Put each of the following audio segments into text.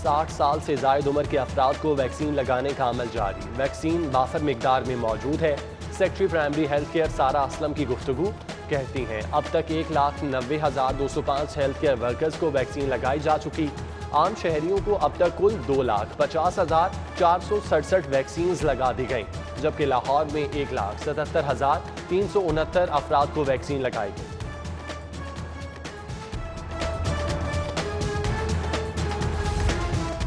60 साल से ज़ायद उम्र के अफराद को वैक्सीन लगाने का अमल जारी। वैक्सीन वाफर मिकदार में मौजूद है। सेक्रेटरी प्राइमरी हेल्थ केयर सारा असलम की गुफ्तगू कहती हैं अब तक 1,90,205 हेल्थ केयर वर्कर्स को वैक्सीन लगाई जा चुकी। आम शहरियों को अब तक कुल 2,50,467 वैक्सीन लगा दी गई, जबकि लाहौर में 1,77,369 अफराद को वैक्सीन लगाई गई।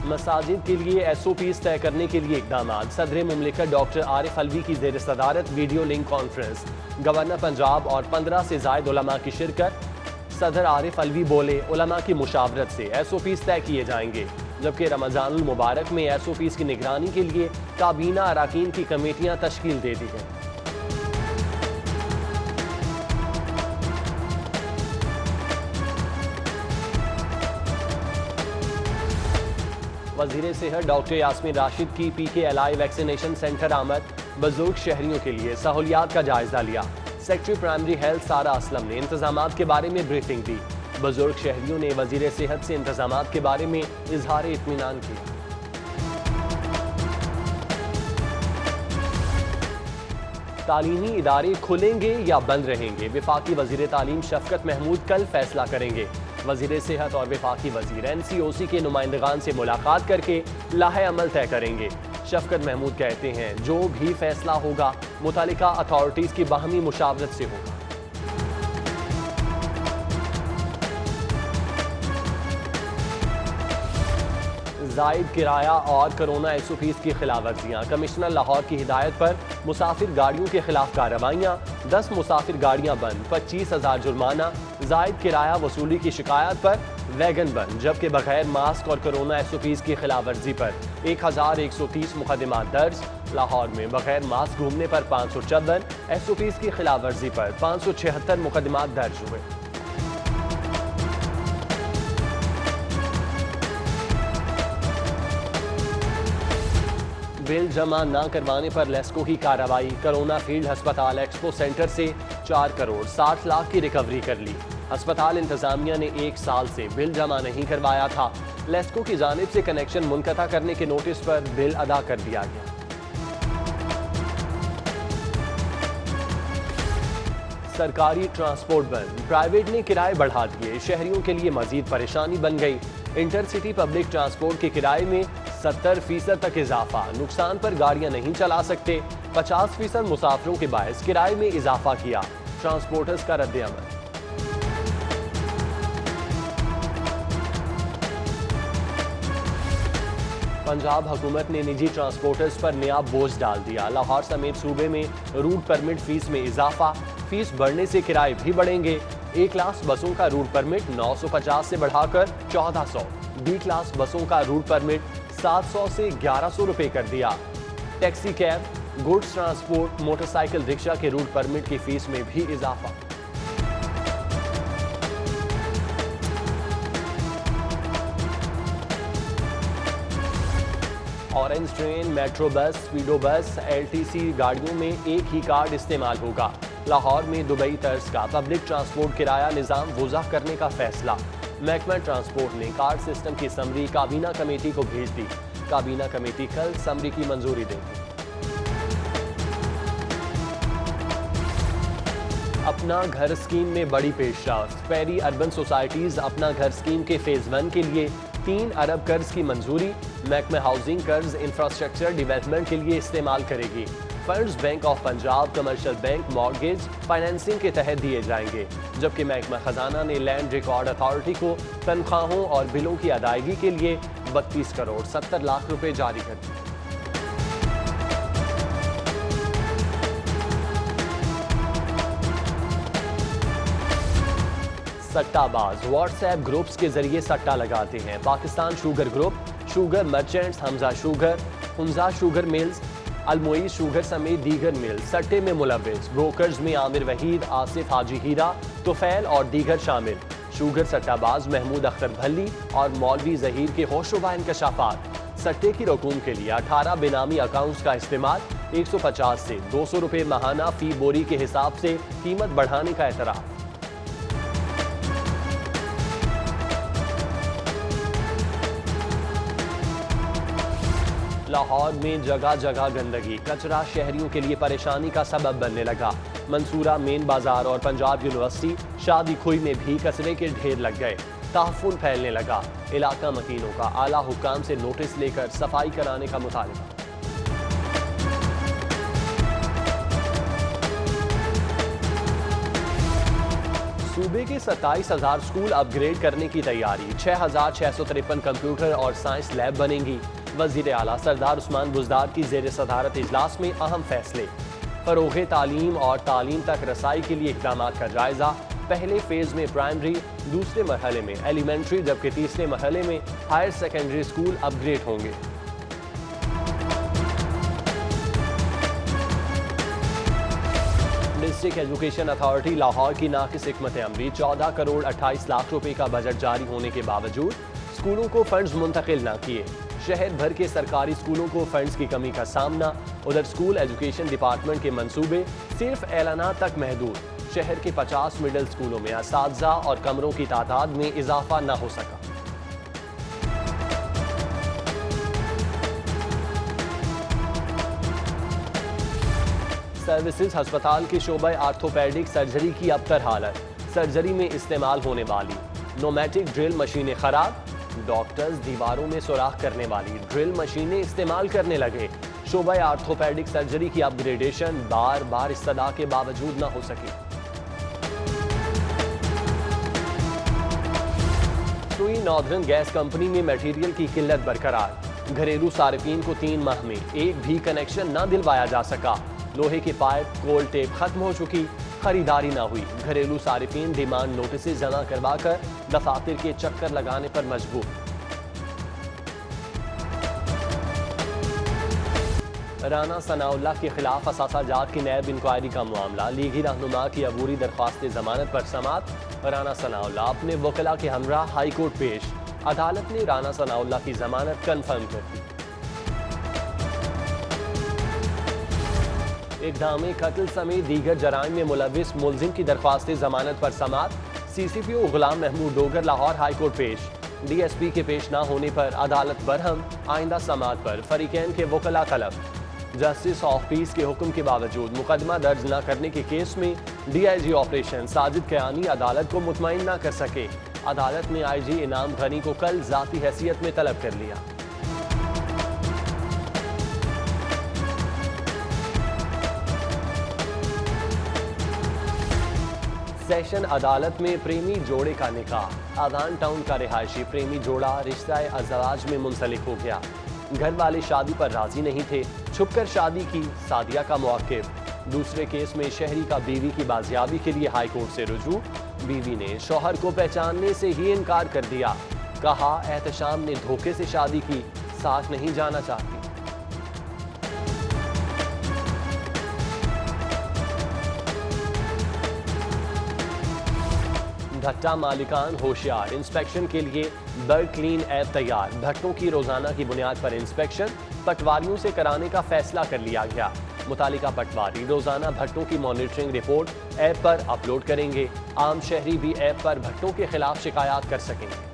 मसाजिद के लिए SOPs तय करने के लिए इकदाम। सदर मुमलिकत डॉक्टर आरिफ अलवी की ज़ेर सदारत video link conference. Governor Punjab और 15 से ज़ायद उलमा की शिरकत। सदर आरिफ अलवी बोले, उलमा की मुशावरत से SOPs तय किए जाएंगे, जबकि रमज़ानुल मुबारक में SOPs की निगरानी के लिए काबीना अराकीन की कमेटियाँ तश्कील दे दी गई। वज़ीर सेहत डॉक्टर यास्मीन राशिद की PKLI वैक्सीनेशन सेंटर आमद। बुजुर्ग शहरियों के लिए सहूलियात का जायजा लिया। सेक्रेटरी प्राइमरी हेल्थ सारा असलम ने इंतजामात के बारे में ब्रीफिंग दी। बुजुर्ग शहरियों ने वज़ीर सेहत से इंतजामात के बारे में इजहार इत्मीनान किया। तालीमी इदारे खुलेंगे या बंद रहेंगे, वफाकी वज़ीर तालीम शफकत महमूद कल फैसला करेंगे। वज़ीर सेहत और वफाकी वज़ीर NCOC के नुमाइंदगान से मुलाकात करके लाहे अमल तय करेंगे। शफकत महमूद कहते हैं जो भी फैसला होगा मुतालिका अथॉरिटीज़ की बाहमी मुशावरत से होगा। ज़ायद किराया और कोरोना SOPs की खिलाफवर्जियाँ। कमिश्नर लाहौर की हिदायत पर मुसाफिर गाड़ियों के खिलाफ कार्रवाइयाँ। 10 मुसाफिर गाड़ियाँ बंद, 25,000 जुर्माना। ज़ायद किराया वसूली की शिकायत पर वैगन बंद, जबकि बगैर मास्क और कोरोना SOPs की खिलाफवर्जी पर 1,130 मुकदमात दर्ज। लाहौर में बगैर मास्क घूमने पर 554, SOPs की खिलाफवर्जी पर 576 मुकदमात दर्ज हुए। बिल जमा न करवाने पर लेस्को की कार्रवाई। कोरोना फील्ड अस्पताल एक्सपो सेंटर से 4 करोड़ 60 लाख की रिकवरी कर ली। अस्पताल इंतजामिया ने 1 साल से बिल जमा नहीं करवाया था। लेस्को की जानिब से कनेक्शन मुनक़ता करने के नोटिस पर बिल अदा कर दिया गया। सरकारी ट्रांसपोर्ट बंद, प्राइवेट ने किराए बढ़ा दिए। शहरियों के लिए मजीद परेशानी बन गई। इंटरसिटी पब्लिक ट्रांसपोर्ट के किराए में 70% तक इजाफा। नुकसान पर गाड़ियां नहीं चला सकते। 50% मुसाफिरों के बायस किराए में इजाफा किया। ट्रांसपोर्टर्स का रद्द-ए-अमल। पंजाब हुकूमत ने निजी ट्रांसपोर्टर्स पर नया बोझ डाल दिया। लाहौर समेत सूबे में रूट परमिट फीस में इजाफा। फीस बढ़ने से किराए भी बढ़ेंगे। A क्लास बसों का रूट परमिट 950 से बढ़ाकर 1400, B क्लास बसों का रूट परमिट 700 से 1100 रुपए कर दिया। Taxi cab, goods transport, motorcycle rickshaw के रूट परमिट की फीस में भी इजाफा। ऑरेंज ट्रेन, मेट्रो बस, स्पीडो बस, LTC गाड़ियों में एक ही कार्ड इस्तेमाल होगा। लाहौर में दुबई तर्ज का पब्लिक ट्रांसपोर्ट किराया निज़ाम वज़ाह करने का फैसला। महकमा ट्रांसपोर्ट ने कार्ड सिस्टम की समरी काबीना कमेटी को भेज दी। काबीना कमेटी कल समरी की मंजूरी देगी। अपना घर स्कीम में बड़ी पेशरफ्त। पैरी अर्बन सोसाइटीज अपना घर स्कीम के फेज 1 के लिए 3 अरब कर्ज की मंजूरी। महकमा हाउसिंग कर्ज इंफ्रास्ट्रक्चर डेवलपमेंट के लिए इस्तेमाल करेगी। Funds bank of Punjab, commercial bank, mortgage financing के तहत दिए जाएंगे, जबकि महकमा खजाना ने लैंड रिकॉर्ड अथॉरिटी को तनख्वाहों और बिलों की अदायगी के लिए 32 करोड़ 70 लाख रुपए जारी कर दिए। सट्टाबाज व्हाट्सएप ग्रुप्स के जरिए सट्टा लगाते हैं। Pakistan sugar group, sugar merchants, Hamza sugar mills, Almoiz sugar समेत दीगर मिल सट्टे में मुलव्विस। ब्रोकर्स में आमिर वहीद, आसिफ हाजी हीरा, तुफैल और दीगर शामिल। शुगर सट्टाबाज महमूद अख्तर भल्ली और मौलवी जहीर के होशरुबा इंकशाफात। सट्टे की रकूम के लिए 18 बेनामी अकाउंट्स का इस्तेमाल। 150 से 200 रुपए माहाना फी बोरी के हिसाब से कीमत बढ़ाने का एतराफ़। लाहौर में जगह जगह गंदगी, कचरा शहरियों के लिए परेशानी का सबब बनने लगा। मंसूरा मेन बाजार और पंजाब यूनिवर्सिटी शादी खुई में भी कचरे के ढेर लग गए। ताफुन फैलने लगा। इलाका मकीनों का आला हुक्काम से नोटिस लेकर सफाई कराने का मुतालबा। सूबे के 27,000 स्कूल अपग्रेड करने की तैयारी। 6,653 कंप्यूटर और साइंस लैब बनेंगी। वजीर आला सरदार उस्मान बुज़दार की ज़ेर सदारत इजलास में अहम फैसले। फरोग़ तालीम और तालीम तक रसाई के लिए इक़दाम का जायजा। पहले फेज में प्राइमरी, दूसरे मरहले में एलिमेंट्री, जबकि तीसरे मरहले में हायर सेकेंडरी स्कूल अपग्रेड होंगे। डिस्ट्रिक्ट एजुकेशन अथॉरिटी लाहौर की नाकिस हिकमत अमली 14 करोड़ 28 लाख रुपए का बजट जारी होने के बावजूद स्कूलों को फंड्स मुंतकिल न किए। शहर भर के सरकारी स्कूलों को फंड्स की कमी का सामना। उधर स्कूल एजुकेशन डिपार्टमेंट के मंसूबे सिर्फ ऐलानात तक महदूद। शहर के 50 मिडिल स्कूलों में असातिज़ा और कमरों की तादाद में इजाफा न हो सका। सर्विसेज हस्पताल के शोबे आर्थोपेडिक सर्जरी की अबतर हालत। सर्जरी में इस्तेमाल होने वाली नोमैटिक ड्रिल मशीनें खराब। डॉक्टर्स दीवारों में सुराख करने वाली ड्रिल मशीनें इस्तेमाल करने लगे। शोबे आर्थोपेडिक सर्जरी की अपग्रेडेशन बार बार इस्तदा के बावजूद न हो सकी। सुई नॉर्दर्न गैस कंपनी में मटेरियल की किल्लत बरकरार। घरेलू सार्फिन को 3 माह में एक भी कनेक्शन न दिलवाया जा सका। लोहे के पाइप, कोल्ड टेप खत्म हो चुकी, खरीदारी ना हुई। घरेलू सार्फिन डिमांड नोटिस जमा करवाकर दफातर के चक्कर लगाने पर मजबूर। राना सनाउल्लाह के खिलाफ असासाजात की नैब इंक्वायरी का मामला। लीगी रहनुमा की अबूरी दरख्वास्त जमानत पर समात। राना सनाउल्लाह अपने वकला के हमरा हाई कोर्ट पेश। अदालत ने राना सनाउल्लाह की जमानत कन्फर्म कर दी। इक़दाम कत्ल समेत दीगर जराइम में मुलविस मुलजिम की दरख्वास्त जमानत पर समात। CCPO गुलाम महमूद डोगर लाहौर हाई कोर्ट पेश। DSP के पेश न होने पर अदालत बरहम। आइंदा समात पर फरीकैन के वकला तलब। जस्टिस ऑफ पीस के हुक्म के बावजूद मुकदमा दर्ज न करने के केस में DIG ऑपरेशन साजिद कयानी अदालत को मुतमईन न कर सके। अदालत ने IG इनाम गनी को कल जाती हैसियत में तलब कर लिया। सेशन अदालत में प्रेमी जोड़े का निकाह। आदान टाउन का रिहायशी प्रेमी जोड़ा रिश्ता अज़वाज में मुंसलिक हो गया। घर वाले शादी पर राजी नहीं थे, छुपकर शादी की। सादिया का मौक़िफ़। दूसरे केस में शहरी का बीवी की बाजियाबी के लिए हाई कोर्ट से रुजू। बीवी ने शौहर को पहचानने से ही इनकार कर दिया। कहा एहतशाम ने धोखे से शादी की, साथ नहीं जाना चाहती। भट्टा मालिकान होशियार। इंस्पेक्शन के लिए बर्ड क्लीन ऐप तैयार। भट्टों की रोजाना की बुनियाद पर इंस्पेक्शन पटवारियों से कराने का फैसला कर लिया गया। मुतालिका पटवारी रोजाना भट्टों की मॉनिटरिंग रिपोर्ट ऐप पर अपलोड करेंगे। आम शहरी भी ऐप पर भट्टों के खिलाफ शिकायत कर सकेंगे।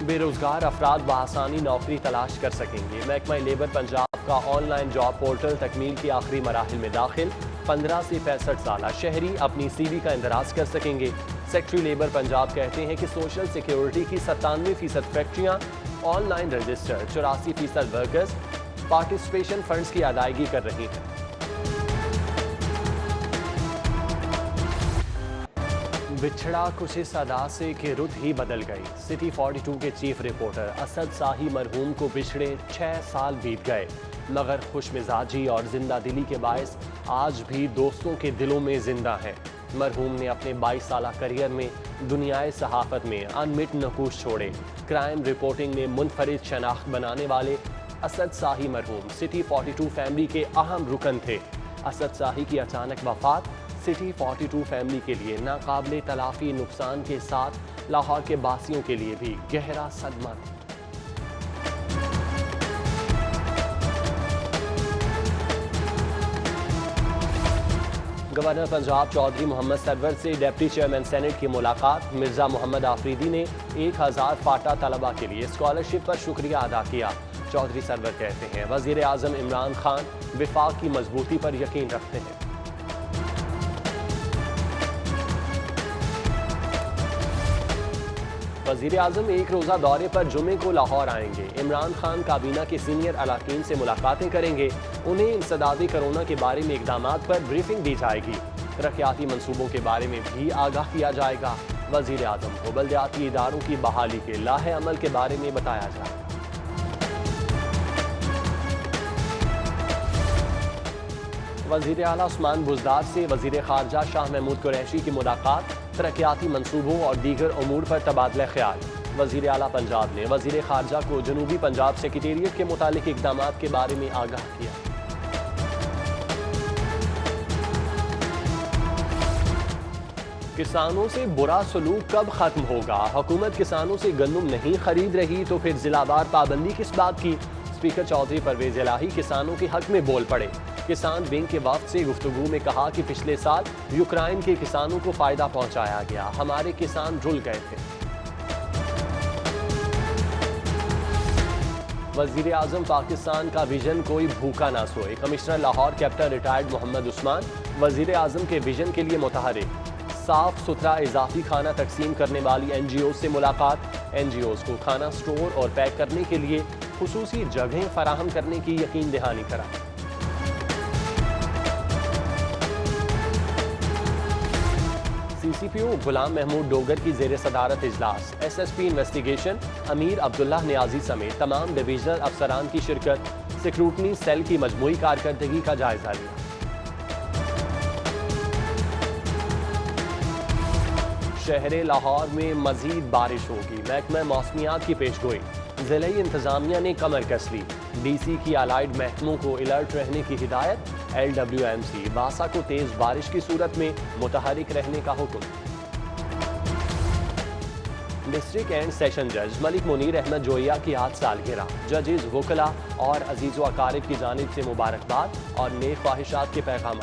बेरोजगार अफराद बआसानी नौकरी तलाश कर सकेंगे। महकमा लेबर पंजाब का ऑनलाइन जॉब पोर्टल तकमील के आखिरी मराहिल में दाखिल। 15 से 65 साल शहरी अपनी CV का इंदराज कर सकेंगे। सेक्रेटरी लेबर पंजाब कहते हैं कि सोशल सिक्योरिटी की 97% फैक्ट्रियाँ online register, 84% workers participation funds की अदायगी कर रही हैं। बिछड़ा कुछ इस अदा से कि रुत ही बदल गई। सिटी 42 के चीफ रिपोर्टर असद साही मरहूम को पिछड़े 6 साल बीत गए, मगर खुश मिजाजी और जिंदा दिली के बायस आज भी दोस्तों के दिलों में जिंदा है। मरहूम ने अपने 22 साल करियर में दुनियाए सहाफ़त में अनमिट नकूश छोड़े। क्राइम रिपोर्टिंग में मुनफरिद शनाख्त बनाने वाले असद साही मरहूम सिटी 42 फैमिली के अहम रुकन थे। असद साही की अचानक वफात सिटी 42 फैमिली के लिए नाकाबिले तलाफी नुकसान के साथ लाहौर के बासियों के लिए भी गहरा सदमा था। गवर्नर पंजाब चौधरी मोहम्मद सरवर से डिप्टी चेयरमैन सेनेट की मुलाकात। मिर्जा मोहम्मद आफरीदी ने 1000 फाटा तलबा के लिए स्कॉलरशिप पर शुक्रिया अदा किया। चौधरी सरवर कहते हैं वजीर आजम इमरान खान विफाक की मजबूती पर यकीन रखते हैं। वजीर आजम एक रोजा दौरे पर जुमे को लाहौर आएंगे। इमरान खान काबीना के सीनियर अरकान से मुलाकातें करेंगे। उन्हें इंसदादी कोरोना के बारे में इकदामात पर ब्रीफिंग दी जाएगी। तरक्याती मंसूबों के बारे में भी आगाह किया जाएगा। वजीर आजम को बल्दियाती इदारों की बहाली के लाहे अमल के बारे में बताया जाएगा। वजीर आला उस्मान बुज़दार से वजीर खारजा शाह महमूद कुरैशी की मुलाकात। तरक्याती मंसूबों और दीगर अमूर पर तबादला ख्याल। वजीर आला पंजाब ने वजीर खारजा को जनूबी पंजाब सेक्रेटेरिएट के मुतालिक इक़दामात के बारे में आगाह किया। किसानों से बुरा सलूक कब खत्म होगा? हुकूमत किसानों से गंदम नहीं खरीद रही तो फिर जिलावार पाबंदी किस बात की? स्पीकर चौधरी परवेज इलाही किसानों के हक में बोल पड़े। किसान बैंक के वक्त से गुफ्तगू में कहा कि पिछले साल यूक्रेन के किसानों को फायदा पहुंचाया गया, हमारे किसान रुल गए थे। वजीर आजम पाकिस्तान का विजन कोई भूखा ना सोए। Commissioner Lahore captain retired Mohammad Usman वजीर आजम के विजन के लिए मुतहरिक। साफ सुथरा इजाफी खाना तकसीम करने वाली NGO से मुलाकात। NGOs को खाना स्टोर और पैक करने के लिए खुसूसी जगहें फराहम करने की यकीन दहानी करा। CCPO गुलाम महमूद डोगर की जेर सदारत इजलास। SSP इन्वेस्टिगेशन अमीर अब्दुल्ला नियाजी समेत तमाम डिवीजनल अफसरान की शिरकत। सिक्रूटनी सेल की मजमूई कारकर्दगी का जायजा लिया। शहर लाहौर में मजीद बारिश होगी। महकमा मौसमियात की पेशगोई। जिले इंतजामिया ने कमर कस ली। DC की अलाइड महकमों को अलर्ट रहने की हिदायत। LWMC वासा को तेज बारिश की सूरत में मुतहरिक रहने का हुक्म। डिस्ट्रिक्ट एंड सेशन जज मलिक मुनीर अहमद जोइया की आज सालगिरह। जजेस, वकला और अजीज़ व अकारिब की जानिब से मुबारकबाद और नेक ख्वाहिशात के पैगाम।